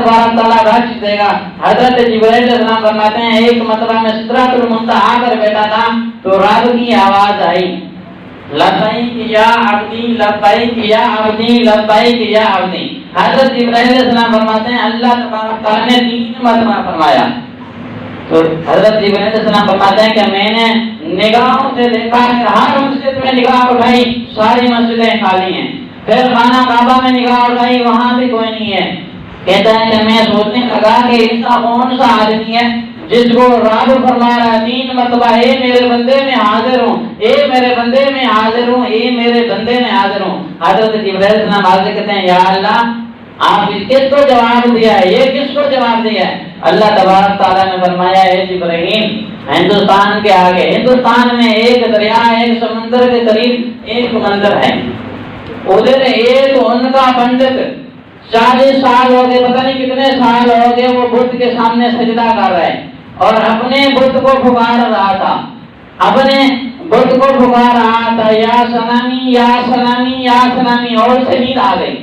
तबारक तआला बख्श देगा। हजरत जिब्राइल अलैहिस्सलाम फरमाते हैं एक मरतबा में सिदरतुल मुंतहा पर बैठा था तो रब की आवाज आई, लब्बैक या अब्दी, लब्बैक या अब्दी, लब्बैक या अब्दी। हजरत जिब्राइल अलैहिस्सलाम फरमाते हैं अल्लाह तबारक तआला ने 3 मरतबा फरमाया। तो हजरत जिब्राइल अलैहिस्सलाम फरमाते हैं कि मैंने निगाहों से देखा कि हर मस्जिद में निगाह उठाई, सारी मस्जिदें खाली हैं। फिर खाना काबा में निगाह उठाई, वहां भी कोई नहीं है। कहता है कि मैं सोचने लगा कि ऐसा कौन सा आदमी है जिसको रब फरमा रहा है 3 मरतबा, ए मेरे बंदे में हाजिर हूँ, ए मेरे बंदे में हाजिर हूँ, ए मेरे बंदे में हाजिर हूँ। हजरत जिब्राइल अलैहिस्सलाम हाजिर कहते हैं या अल्लाह आप किसको जवाब दिया है, ये किसको जवाब दिया है? अल्लाह तबारक तआला ने फरमाया है इब्राहिम हिंदुस्तान के आगे, हिंदुस्तान में एक दरिया, एक समंदर के करीब एक मंदिर है, उधर एक उनका पंडित 40 साल हो गए, पता नहीं कितने साल हो गए, वो बुद्ध के सामने सजदा कर रहे हैं और अपने बुद्ध को पुकार रहा था, अपने बुद्ध को पुकार रहा था या सलामी या सलामी या सलामी, और से नींद आ गई।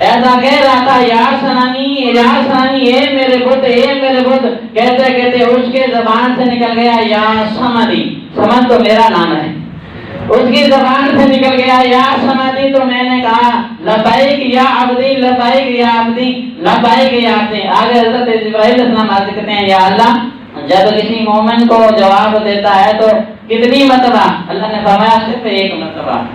ऐसा कह रहा था या सलामी, ए मेरे बुद्ध, ए मेरे बुद्ध, कहते कहते उसके जबान से निकल गया या समदी, समद तो मेरा नाम है, उसकी जबान से निकल गया या समाधि। तो मैंने कहा लब्बैक या अब्दी, लब्बैक या अब्दी, लब्बैक या अब्दी। आगे हजरत जिब्राइल अलैहिस्सलाम आते कहते हैं या अल्लाह जब किसी मोमिन को जवाब देता है तो कितनी मरतबा? अल्लाह ने फरमाया सिर्फ 1 मरतबा।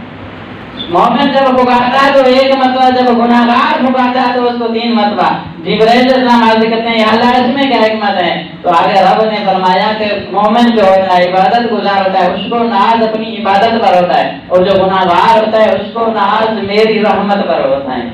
मोमिन जब पुकारता है तो 1 मरतबा, जब गुनाहगार पुकारता है तो उसको 3 मरतबा। जिब्राइल अलैहिस्सलाम आते कहते हैं या अल्लाह इसमें क्या हिकमत है? तो आगे रब ने फरमाया कि मोमिन जो होता है इबादत गुजार होता है, उसको नाज अपनी इबादत पर होता है, और जो गुनाहगार होता है उसको नाज मेरी रहमत पर होता है।